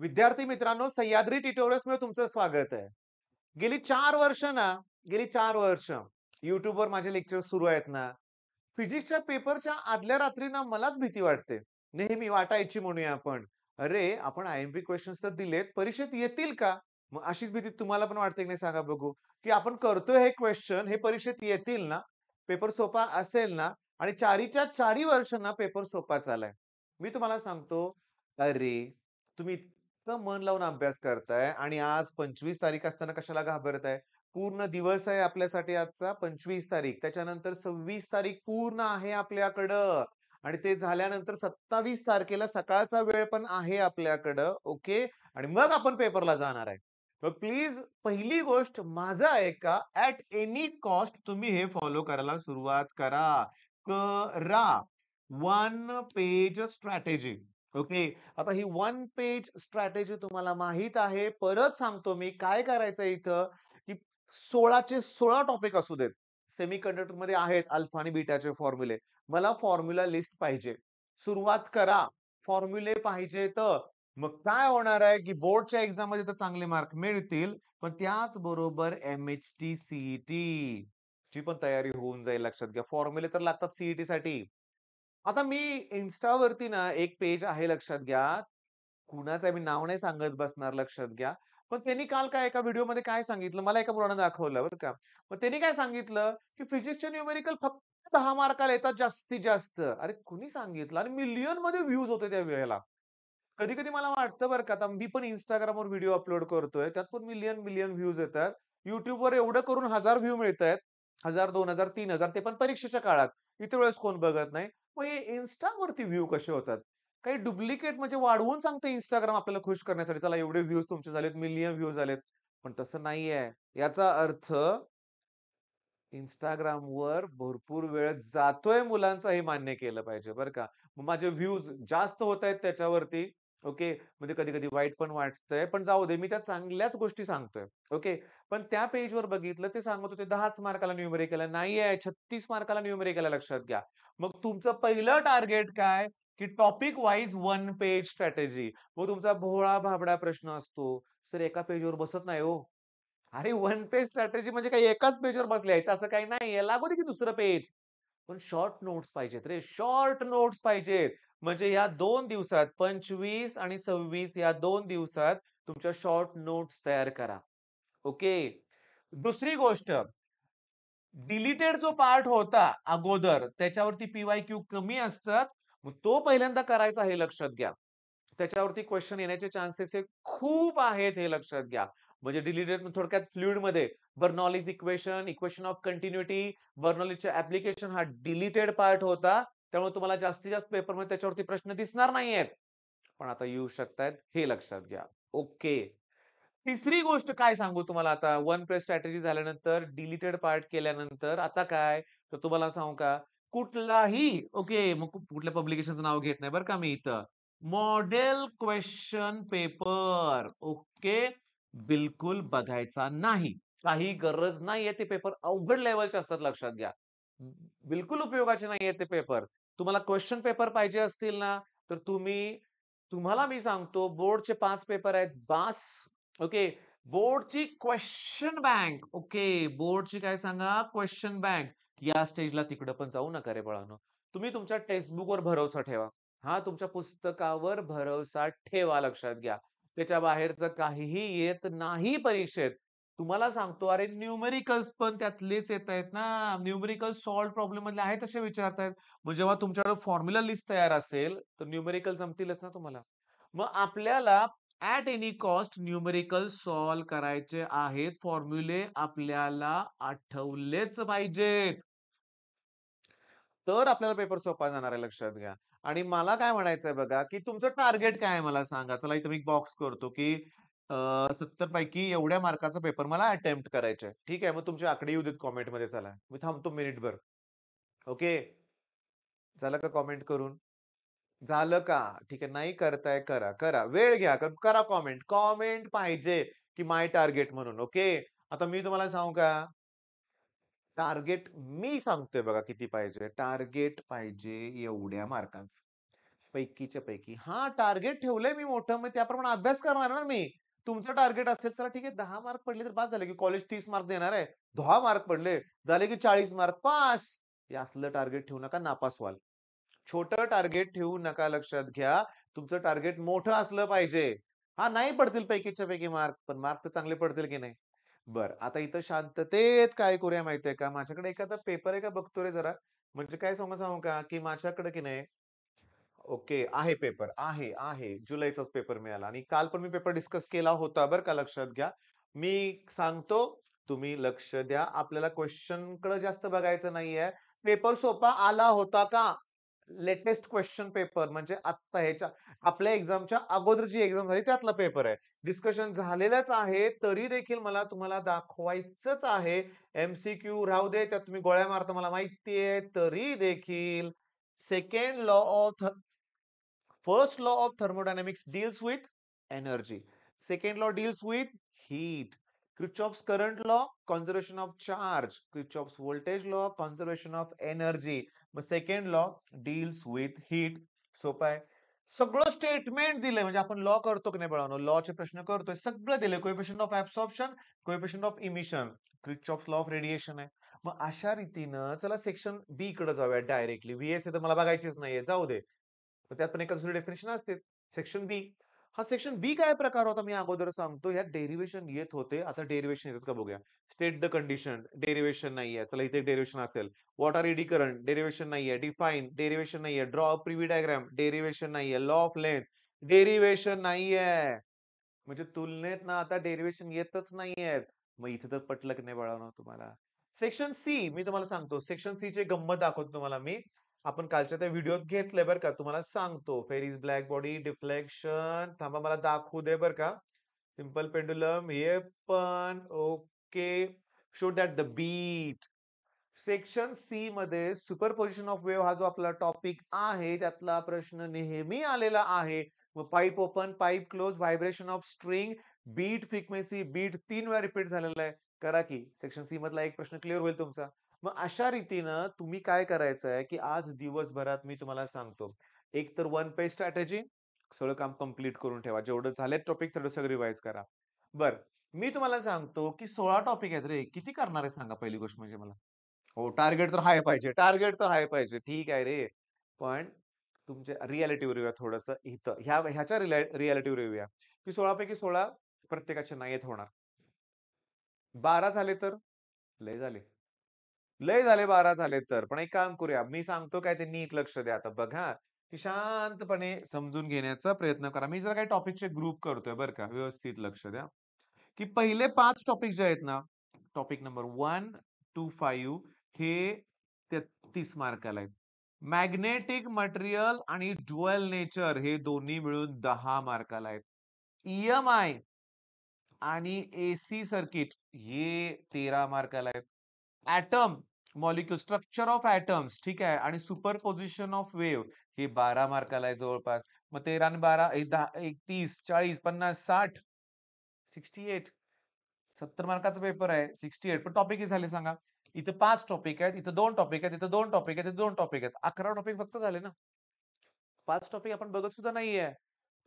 विद्यार्थी मित्रांनो, सह्याद्री ट्युटोरियल्समध्ये तुमचं स्वागत आहे. गेली 4 वर्ष ना, गेली 4 वर्ष YouTubeवर माझे लेक्चर्स सुरू आहेत ना, फिजिक्सच्या पेपरच्या आदल्या रात्री ना मलाच भीती वाटते. नेहमी वाटायची म्हणूया आपण. अरे, आपण आय-एम-पी क्वेशन्स तर दिलेत, परीक्षेत येतील का? मग अशीच भीती तुम्हाला पण वाटते की नाही सांगा बघू? की आपण करतोय हे क्वेश्चन, हे परीक्षेत येतील ना? पेपर सोपा असेल ना? आणि चारीच्या चारी वर्ष ना पेपर सोपाच आलाय. मी तुम्हाला सांगतो, अरे, तुम्ही इतकं मन लावून अभ्यास करताय आणि आज 25 तारीख असताना कशाला घाबरताय? पूर्ण दिवस आहे आपल्यासाठी आजचा 25 तारीख. त्याच्यानंतर 26 तारीख पूर्ण आहे आपल्याकडं आणि ते झाल्यानंतर 27 तारखेला सकाळचा वेळ पण आहे आपल्याकडं. ओके. आणि मग आपण पेपरला जाणार आहे. तर प्लीज पहिली गोष्ट माझं ऐका. ॲट एनी कॉस्ट तुम्ही हे फॉलो करायला सुरुवात करा. करा. One page strategy. ओके. आता ही वन पेज स्ट्रॅटेजी तुम्हाला माहीत आहे. परत सांगतो मी काय करायचं इथं, की 16चे 16 टॉपिक असू देत. सेमीकंडक्टरमध्ये आहेत अल्फा आणि बीटाचे फॉर्म्युले. मला फॉर्म्युला लिस्ट पाहिजे. सुरुवात करा. फॉर्म्युले पाहिजेत. मग काय होणार आहे, की बोर्डच्या एक्झाममध्ये तर चांगले मार्क मिळतील, पण त्याचबरोबर एम-एच-टी, सी-ई-टी ची पण तयारी होऊन जाईल लक्षात घ्या. फॉर्म्युले तर लागतात सी आता मी Instaवरती ना एक पेज आहे लक्षात घ्या. कुणाचं आहे मी नाव नाही सांगत बसणार लक्षात घ्या. पण त्यांनी काल काय एका व्हिडिओमध्ये काय सांगितलं, मला एका मुलानं दाखवलं बरं का. मग त्यांनी काय सांगितलं, की फिजिक्सचे न्यूमेरिकल फक्त 10 मार्काला येतात जास्तीत जास्त. अरे कुणी सांगितलं? आणि मिलियनमध्ये व्ह्यूज होते त्या वेळेला. कधी-कधी मला वाटतं बरं का, आता मी पण Instagramवर व्हिडिओ अपलोड करतोय. त्यात पण मिलियन व्ह्यूज येतात. YouTubeवर एवढं करून 1000 व्ह्यू मिळतायत. 1000, 2000, 3000 ते पण परीक्षेच्या काळात. इतर वेळेस कोण बघत नाही. मग हे Instaवरती व्ह्यू कसे होतात? काही डुप्लिकेट म्हणजे वाढवून सांगतं Instagram आपल्याला खुश करण्यासाठी. चला एवढे व्ह्यूज तुमचे झालेत, मिलियन व्ह्यूज झालेत. पण तसं नाहीये. याचा अर्थ Instagramवर भरपूर वेळ जातोय मुलांचा हे मान्य केलं पाहिजे बरं का. मग माझे व्ह्यूज जास्त होतायत त्याच्यावरती. ओके. म्हणजे कधी-कधी वाईट पण वाटतंय. पण जाऊ दे मी त्या चांगल्याच गोष्टी सांगतोय. ओके. पण त्या पेजवर बघितलं ते सांगत होते 10च मार्काला न्यूमेरिकल आहे. नाहीये 36 मार्काला न्यूमेरिकल आहे लक्षात घ्या. मग तुमचं पहिलं टार्गेट काय? की topic wise one page strategy. मग तुमचा भोळा-भाबडा प्रश्न असतो. सर एका पेजवर बसत नाही हो. अरे वन पेज स्ट्रॅटेजी म्हणजे काही एकाच पेजवर बस लिहायचं असं काही नाहीये. लागू दे की दुसरं पेज. पण शॉर्ट नोट्स पाहिजेत रे, शॉर्ट नोट्स पाहिजेत. म्हणजे या 2 दिवसात 25 आणि 26 या 2 दिवसात तुमच्या शॉर्ट नोट्स तयार करा. ओके. दुसरी गोष्ट, डिलीटेड जो पार्ट होता अगोदर त्याच्यावरती पी-वाय-क्यू कमी असतात. मग तो पहिल्यांदा करायचा हे लक्षात घ्या. त्याच्यावरती क्वेशन येण्याचे चान्सेस हे खूप आहेत हे लक्षात घ्या. म्हणजे डिलीटेड थोडक्यात फ्लुइडमध्ये Bernoulli's equation, equation of continuity, बर्नॉलीजचे ॲप्लिकेशन हा डिलीटेड पार्ट होता. त्यामुळे तुम्हाला जास्तीत जास्त पेपरमध्ये त्याच्यावरती प्रश्न दिसणार नाहीयेत. पण आता येऊ शकतायत हे लक्षात घ्या. ओके. तिसरी गोष्ट काय सांगू तुम्हाला आता वन प्लस स्ट्रॅटेजी झाल्यानंतर, डिलीटेड पार्ट केल्यानंतर आता काय? तर तुम्हाला सांगू का? कुठलाही ओके, मग कुठल्या पब्लिकेशनचं नाव घेत नाही बरं का मी इथं. मॉडेल क्वेशन पेपर ओके, बिलकुल बघायचा नाही. काही गरज नाहीये ते पेपर अवघड लेव्हलचे असतात लक्षात घ्या. बिलकुल उपयोगाचे नाहीये ते पेपर. तुम्हाला क्वेशन पेपर पाहिजे असतील ना, तर तुम्हाला मी सांगतो बोर्डचे 5 पेपर आहेत बास. ओके. बोर्डची क्वेशन बँक. ओके. बोर्डची काय सांगा? Question bank. या स्टेजला तिकडं पण जाऊ नका रे बाळांनो. तुम्ही तुमच्या टेक्स्टबुकवर भरोसा ठेवा. हां, तुमच्या पुस्तकावर भरोसा ठेवा लक्षात घ्या. त्याच्या बाहेरचं काहीही येत नाही परीक्षेत. तुम्हाला सांगतो अरे न्यूमेरिकल्स पण त्यातलेच येतायत ना. न्यूमेरिकल सॉल्व्ह प्रॉब्लेम मधले आहेत तसे विचारतायत. मग जेव्हा तुमच्याकडे फॉर्म्युला लिस्ट तयार असेल, तर न्यूमेरिकल जमतीलच ना तुम्हाला. मग आपल्याला at any cost numerical solve करायचे आहेत. फॉर्म्युले आपल्याला आठवलेच पाहिजेत. तर आपल्याला पेपर सोपा जाणार आहे लक्षात घ्या. आणि मला काय म्हणायचंय बघा, की तुमचं टार्गेट काय आहे मला सांगा? चला इथं मी बॉक्स करतो, की 70 पैकी एवढ्या मार्काचा पेपर मला अटेम्प्ट करायचा आहे. ठीक आहे. मग तुमचे आकडे येऊ देत कॉमेंटमध्ये चला. मी थांबतो मिनिटभर. ओके. झालं का कॉमेंट करून? झालं का? ठीक आहे. नाही करताय करा, करा. वेळ घ्या. करा कॉमेंट. कॉमेंट पाहिजे, की माय टार्गेट म्हणून. ओके. आता मी तुम्हाला सांगू का? टार्गेट मी सांगतोय बघा किती पाहिजे. टार्गेट पाहिजे एवढ्या मार्कांचं. पैकीच्या पैकी. हां, टार्गेट ठेवलंय मी मोठं, मग त्याप्रमाणे अभ्यास करणार ना मी. तुमचं टार्गेट असेल, चला ठीक आहे 10 मार्क पडले तर बास झालं, की कॉलेज 30 मार्क देणार आहे. 10 मार्क पडले, झाले की 40 मार्क पास. हे असलं टार्गेट ठेवू नका, नापास व्हाल. छोटं टार्गेट ठेवू नका, लक्षात घ्या. तुमचं टार्गेट मोठं असलं पाहिजे. हां, नाही पडतील पैकीच्या पैकी मार्क, पण मार्क तर चांगले पडतील की नाही? बरं, आता इथं शांततेत काय करूया माहितीये का? माझ्याकडे एखादा पेपर आहे का बघतो रे जरा. म्हणजे काय सांगू का, की माझ्याकडे की नाही ओके. आहे पेपर. आहे. जुलैचाच पेपर मिळाला आणि काल पण मी पेपर डिस्कस केला होता बरं का, लक्षात घ्या. मी सांगतो, तुम्ही लक्ष द्या. आपल्याला क्वेश्चनकडे जास्त बघायचं नाहीये. पेपर सोपा आला होता का? लेटेस्ट क्वेश्चन पेपर म्हणजे आत्ता ह्याच्या आपल्या एक्झामच्या अगोदर जी एक्झाम झाली त्यातला पेपर आहे. डिस्कशन झालेलंच आहे, तरी देखील मला तुम्हाला दाखवायचंच आहे. एम-सी-क्यू राहू दे, त्यात तुम्ही गोळ्या मारता मला माहिती आहे. तरी देखील second law of First law of thermodynamics deals with energy. Second law deals with heat. Kirchhoff's current law, conservation of charge. Kirchhoff's voltage law, conservation of energy. मग second law deals with heat. सोपं आहे. सगळं statement दिलंय म्हणजे आपण law करतो की नाही बाळांनो, लॉचे प्रश्न करतोय. सगळं दिलंय. Coefficient of absorption, coefficient of emission, Kirchhoff's law of radiation आहे. मग अशा रीतीनं चला सेक्शन बी कडे जाऊया डायरेक्टली. व्हीएस तर मला बघायचीच नाहीये. जाऊ दे. तर त्यात पण एक दुसरी डेफिनेशन असते. सेक्शन बी. हा सेक्शन बी काय प्रकार होता मी अगोदर सांगतो. यात डेरिव्हेशन येत होते. आता डेरिव्हेशन येतात का बघूया. स्टेट द कंडिशन, डेरिव्हेशन नाहीये. चला इथे डेरिव्हेशन असेल. What are eddy current, derivation नाहीये. डिफाइन, डेरिव्हेशन नाहीये. Draw a privy diagram, derivation नाहीये. लॉ ऑफ लेंथ, डेरिव्हेशन नाहीये. म्हणजे तुलनेत ना आता डेरिव्हेशन येतच नाहीयेत. मग इथे तर पटलं की नाही बाळांनो तुम्हाला? सेक्शन सी मी तुम्हाला सांगतो. सेक्शन सी ची गंमत दाखवतो तुम्हाला मी. आपण कालच्या त्या व्हिडिओत घेतलंय बरं का. तुम्हाला सांगतो. Ferry's black body, deflection. थांबा मला दाखवू दे बरं का. सिंपल पेंडुलम हे पण okay. Show that the beat. Section C मध्ये सुपरपोजिशन ऑफ वेव्ह हा जो आपला टॉपिक आहे त्यातला प्रश्न नेहमी आलेला आहे. मग pipe open, pipe close, vibration of string, beat frequency, beat 3 वेळा रिपीट झालेला आहे. करा की सेक्शन सी मधला एक प्रश्न क्लिअर होईल तुमचा. मग अशा रीतीनं तुम्ही काय करायचं आहे, की आज दिवसभरात मी तुम्हाला सांगतो. एक तर वन पेज स्ट्रॅटेजी, सगळं काम कंप्लीट करून ठेवा. जेवढं झालेत टॉपिक तेवढं सगळं रिवाइज करा. बरं, मी तुम्हाला सांगतो, की 16 टॉपिक आहेत रे. किती करणार आहे सांगा पहिली गोष्ट म्हणजे मला? हो, टार्गेट तर हाय पाहिजे. टार्गेट तर हाय पाहिजे. ठीक आहे रे. पण तुमच्या रिअॅलिटीवर येऊया थोडंसं इथं. ह्याच्या रिअॅलिटीवर येऊया, की 16 पैकी 16 प्रत्येकाचे नाहीयेत होणार. 12 झाले तर? लय झाले. लय झाले 12 झाले तर. पण एक काम करूया. मी सांगतो काय ते नीट लक्ष द्या. आता बघा, की शांतपणे समजून घेण्याचा प्रयत्न करा. मी जर काही टॉपिकचे ग्रुप करतोय बरं का, व्यवस्थित लक्ष द्या. की पहिले 5 टॉपिक जे आहेत ना, टॉपिक नंबर 1 टू 5 हे 33 मार्काला आहेत. मॅग्नेटिक मटेरियल आणि ड्युअल नेचर हे दोन्ही मिळून 10 मार्काला आहेत. ई आणि एसी सर्किट हे 13 मार्काला आहेत. Atom, molecule, structure of atoms ठीक आहे आणि सुपरपोजिशन ऑफ वेव्ह हे 12 मार्काला आहे जवळपास. मग 13 आणि 12 10 30 40 50 60 68 70 मार्काचा पेपर आहे. 68 पण टॉपिक किती झाले सांगा? इथं 5 टॉपिक आहेत, इथं 2 टॉपिक आहेत, इथं 2 टॉपिक आहेत, इथं 2 टॉपिक आहेत. 11 टॉपिक फक्त झाले ना. 5 टॉपिक आपण बघत सुद्धा नाहीये.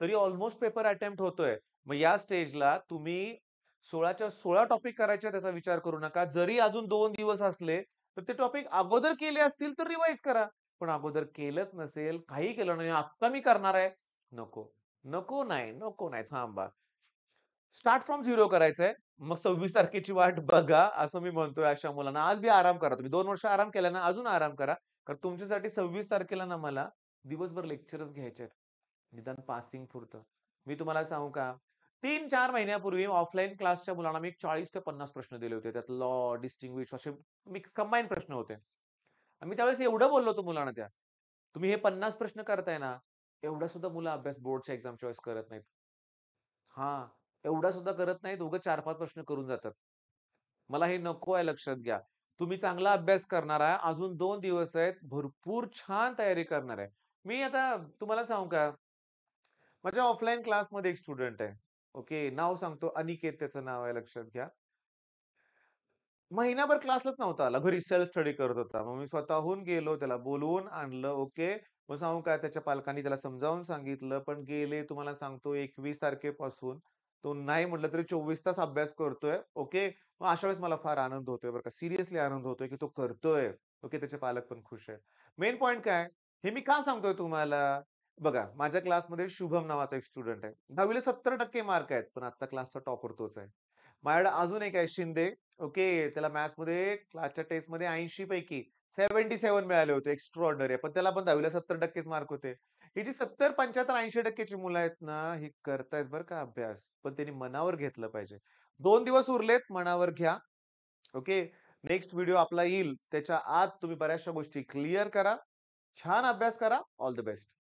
तरी ऑलमोस्ट पेपर अटेम्प्ट होतोय. मग या स्टेजला तुम्ही 16च्या 16 टॉपिक करायचे त्याचा विचार करू नका. जरी अजून 2 दिवस असले, तर ते टॉपिक अगोदर केले असतील तर रिवाईज करा. पण अगोदर केलंच नसेल, काही केलं नाही, आत्ता मी करणार आहे. नको. नको नाही. थांबा. स्टार्ट फ्रॉम झिरो करायचंय. मग 26 तारखेची वाट बघा, असं मी म्हणतोय अशा मुलांना. आज बी आराम करा तुम्ही. 2 वर्ष आराम केला ना, अजून आराम करा. कारण तुमच्यासाठी 26 तारखेला ना मला दिवसभर लेक्चरच घ्यायचे आहेत. निदान पासिंग पुरतं. मी तुम्हाला सांगू का? 3-4 महिन्यापूर्वी ऑफलाईन क्लासच्या मुलांना मी 40 ते 50 प्रश्न दिले होते. त्यात लॉ, डिस्टिंग्विश असे मिक्स कंबाईन प्रश्न होते. आणि मी त्यावेळेस एवढं बोललो होतो मुलांना त्या, तुम्ही हे 50 प्रश्न करताय ना, एवढा सुद्धा मुलं अभ्यास बोर्डच्या एक्झामच्या वेळेस करत नाहीत. हां, एवढा सुद्धा करत नाहीत. उगाच 4-5 प्रश्न करून जातात. मला हे नको आहे लक्षात घ्या. तुम्ही चांगला अभ्यास करणार आहे. अजून 2 दिवस आहेत. भरपूर छान तयारी करणार आहे. मी आता तुम्हाला सांगू का? माझ्या ऑफलाईन क्लासमध्ये एक स्टुडंट आहे. ओके. नाव सांगतो अनिकेत त्याचं नाव आहे लक्षात घ्या. महिनाभर क्लासलाच नव्हता आला. घरी सेल्फ स्टडी करत होता. मग मी स्वतःहून गेलो त्याला बोलवून आणलं. ओके. मग सांगू काय त्याच्या पालकांनी त्याला समजावून सांगितलं, पण गेले तुम्हाला सांगतो 21 तारखेपासून तो नाही म्हटलं तरी 24 तास अभ्यास करतोय. ओके. मग अशा वेळेस मला फार आनंद होतोय बरं का. सिरियसली आनंद होतोय, की तो करतोय. ओके. त्याचे पालक पण खुश आहेत. मेन पॉइंट काय? हे मी का सांगतोय तुम्हाला? बघा, माझ्या क्लासमध्ये शुभम नावाचा एक स्टुडंट आहे. 10वी ला 70% मार्क आहेत, पण आता क्लासचा टॉपर तोच आहे. माझ्याकडे अजून एक आहे शिंदे. ओके. त्याला मॅथ्समध्ये क्लासच्या टेस्टमध्ये 80 पैकी 77 मिळाले होते. एक्स्ट्राऑर्डिनरी आहे. पण त्याला पण 10वी ला 70%च मार्क होते. ही जी 70, 75, 80% ची मुलं आहेत ना, ही करतायत बरं का अभ्यास. पण त्यांनी मनावर घेतलं पाहिजे. 2 दिवस उरलेत, मनावर घ्या. ओके. नेक्स्ट व्हिडिओ आपला येईल. त्याच्या आत तुम्ही बऱ्याचशा गोष्टी क्लिअर करा. छान अभ्यास करा. All the best.